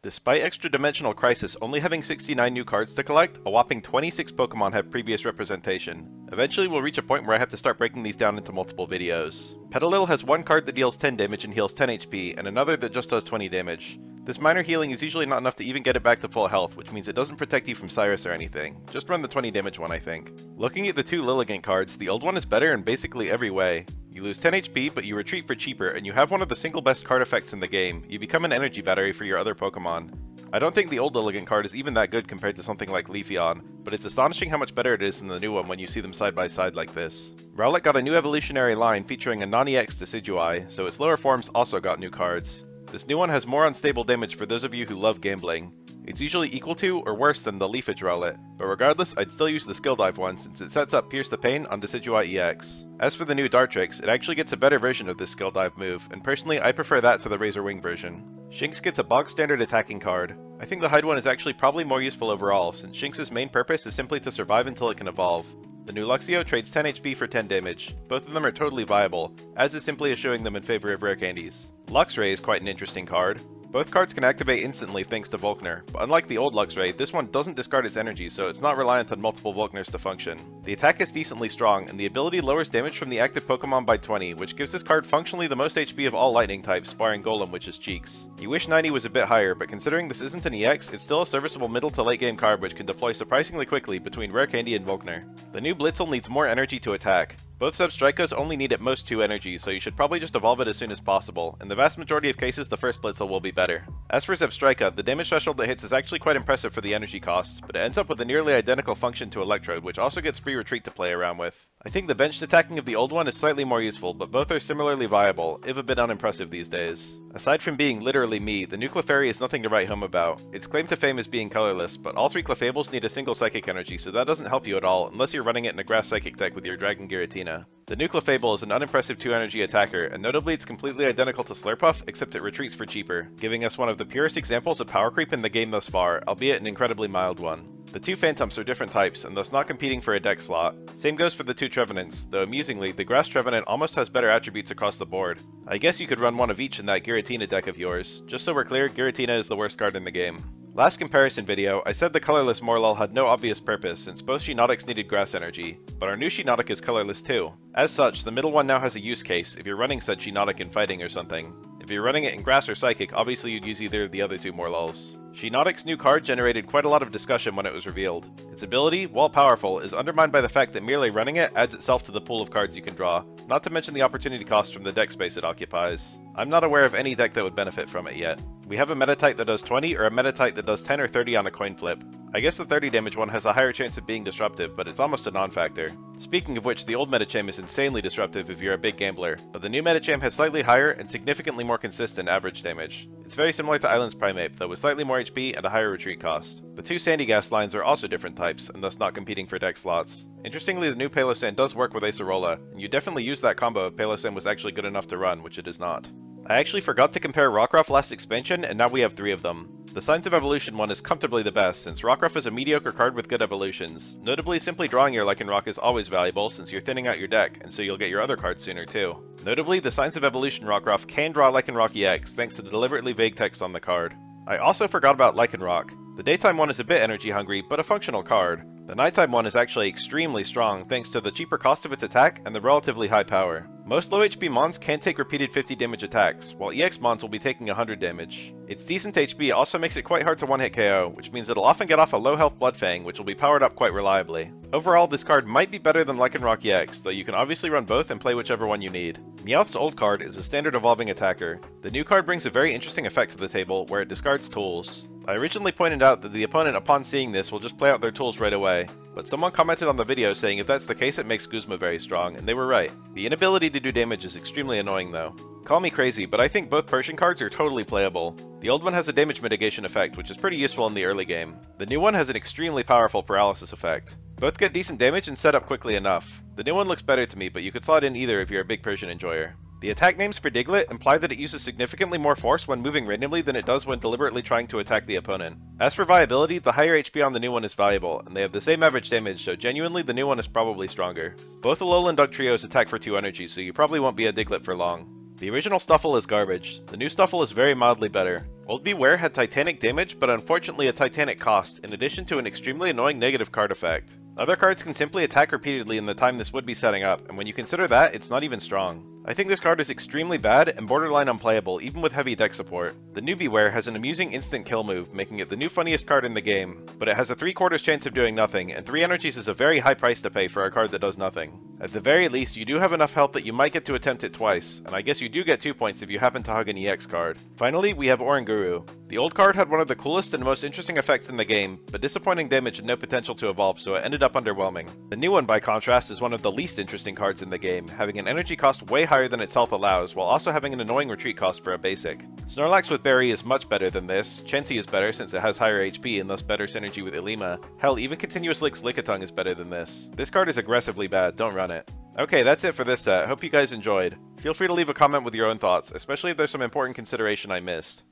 Despite Extradimensional Crisis only having 69 new cards to collect, a whopping 26 Pokemon have previous representation. Eventually we'll reach a point where I have to start breaking these down into multiple videos. Petalil has one card that deals 10 damage and heals 10 HP, and another that just does 20 damage. This minor healing is usually not enough to even get it back to full health, which means it doesn't protect you from Cyrus or anything. Just run the 20 damage one, I think. Looking at the two Lilligant cards, the old one is better in basically every way. You lose 10 HP, but you retreat for cheaper, and you have one of the single best card effects in the game. You become an energy battery for your other Pokemon. I don't think the old Lilligant card is even that good compared to something like Leafeon, but it's astonishing how much better it is than the new one when you see them side by side like this. Rowlet got a new evolutionary line featuring a non-EX Decidueye, so its lower forms also got new cards. This new one has more unstable damage for those of you who love gambling. It's usually equal to or worse than the Leafage Rowlet, but regardless, I'd still use the Skill Dive one since it sets up Pierce the Pain on Decidueye EX. As for the new Dartrix, it actually gets a better version of this Skill Dive move, and personally I prefer that to the Razor Wing version. Shinx gets a bog standard attacking card. I think the Hide one is actually probably more useful overall, since Shinx's main purpose is simply to survive until it can evolve. The new Luxio trades 10 HP for 10 damage. Both of them are totally viable, as is simply eschewing them in favor of rare candies. Luxray is quite an interesting card. Both cards can activate instantly thanks to Volkner, but unlike the old Luxray, this one doesn't discard its energy, so it's not reliant on multiple Volkners to function. The attack is decently strong, and the ability lowers damage from the active Pokemon by 20, which gives this card functionally the most HP of all lightning types, barring Golem, which is Cheeks. You wish 90 was a bit higher, but considering this isn't an EX, it's still a serviceable middle to late game card which can deploy surprisingly quickly between Rare Candy and Volkner. The new Blitzel needs more energy to attack. Both Substrikos only need at most 2 energy, so you should probably just evolve it as soon as possible. In the vast majority of cases, the first Blitzel will be better. As for Substrika, the damage threshold it hits is actually quite impressive for the energy cost, but it ends up with a nearly identical function to Electrode, which also gets free retreat to play around with. I think the benched attacking of the old one is slightly more useful, but both are similarly viable, if a bit unimpressive these days. Aside from being literally me, the new Clefairy is nothing to write home about. Its claim to fame is being colorless, but all 3 Clefables need a single Psychic energy, so that doesn't help you at all, unless you're running it in a Grass Psychic deck with your Dragon Giratina. The new Clefable is an unimpressive 2 energy attacker, and notably it's completely identical to Slurpuff, except it retreats for cheaper, giving us one of the purest examples of power creep in the game thus far, albeit an incredibly mild one. The 2 Phantoms are different types, and thus not competing for a deck slot. Same goes for the 2 Trevenants, though amusingly, the Grass Trevenant almost has better attributes across the board. I guess you could run one of each in that Giratina deck of yours. Just so we're clear, Giratina is the worst card in the game. Last comparison video, I said the colorless Morlul had no obvious purpose since both Shiinotics needed grass energy, but our new Shiinotic is colorless too. As such, the middle one now has a use case if you're running said Shiinotic in fighting or something. If you're running it in grass or psychic, obviously you'd use either of the other 2 Morluls. Shiinotic's new card generated quite a lot of discussion when it was revealed. Its ability, while powerful, is undermined by the fact that merely running it adds itself to the pool of cards you can draw, not to mention the opportunity cost from the deck space it occupies. I'm not aware of any deck that would benefit from it yet. We have a meta type that does 20 or a meta type that does 10 or 30 on a coin flip. I guess the 30 damage one has a higher chance of being disruptive, but it's almost a non-factor. Speaking of which, the old Medicham is insanely disruptive if you're a big gambler, but the new Medicham has slightly higher and significantly more consistent average damage. It's very similar to Island's Primeape, though with slightly more HP and a higher retreat cost. The 2 Sandygast lines are also different types, and thus not competing for deck slots. Interestingly, the new Palosand does work with Acerola, and you definitely use that combo if Palosand was actually good enough to run, which it is not. I actually forgot to compare Rockruff last expansion, and now we have 3 of them. The Signs of Evolution one is comfortably the best, since Rockruff is a mediocre card with good evolutions. Notably, simply drawing your Lycanroc is always valuable, since you're thinning out your deck, and so you'll get your other cards sooner too. Notably, the Signs of Evolution Rockruff can draw Lycanroc EX, thanks to the deliberately vague text on the card. I also forgot about Lycanroc. The daytime one is a bit energy hungry, but a functional card. The nighttime one is actually extremely strong thanks to the cheaper cost of its attack and the relatively high power. Most low HP Mons can take repeated 50 damage attacks, while EX Mons will be taking 100 damage. Its decent HP also makes it quite hard to one-hit KO, which means it'll often get off a low health Bloodfang, which will be powered up quite reliably. Overall, this card might be better than Lycanroc EX, though you can obviously run both and play whichever one you need. Meowth's old card is a standard evolving attacker. The new card brings a very interesting effect to the table, where it discards tools. I originally pointed out that the opponent upon seeing this will just play out their tools right away, but someone commented on the video saying if that's the case it makes Guzma very strong, and they were right. The inability to do damage is extremely annoying though. Call me crazy, but I think both Persian cards are totally playable. The old one has a damage mitigation effect, which is pretty useful in the early game. The new one has an extremely powerful paralysis effect. Both get decent damage and set up quickly enough. The new one looks better to me, but you could slot in either if you're a big Persian enjoyer. The attack names for Diglett imply that it uses significantly more force when moving randomly than it does when deliberately trying to attack the opponent. As for viability, the higher HP on the new one is valuable, and they have the same average damage, so genuinely the new one is probably stronger. Both Alolan Dugtrios attack for 2 energy, so you probably won't be a Diglett for long. The original Stuffle is garbage. The new Stuffle is very mildly better. Old Beware had Titanic damage, but unfortunately a Titanic cost, in addition to an extremely annoying negative card effect. Other cards can simply attack repeatedly in the time this would be setting up, and when you consider that, it's not even strong. I think this card is extremely bad and borderline unplayable, even with heavy deck support. The new Beware has an amusing instant kill move, making it the new funniest card in the game, but it has a 3/4 chance of doing nothing, and 3 energies is a very high price to pay for a card that does nothing. At the very least, you do have enough health that you might get to attempt it twice, and I guess you do get 2 points if you happen to hug an EX card. Finally, we have Oranguru. The old card had one of the coolest and most interesting effects in the game, but disappointing damage and no potential to evolve, so it ended up underwhelming. The new one, by contrast, is one of the least interesting cards in the game, having an energy cost way higher than its health allows, while also having an annoying retreat cost for a basic. Snorlax with Berry is much better than this, Chansey is better since it has higher HP and thus better synergy with Ilima. Hell, even Continuous Lick's Lickitung is better than this. This card is aggressively bad, don't run it. Okay, that's it for this set. Hope you guys enjoyed. Feel free to leave a comment with your own thoughts, especially if there's some important consideration I missed.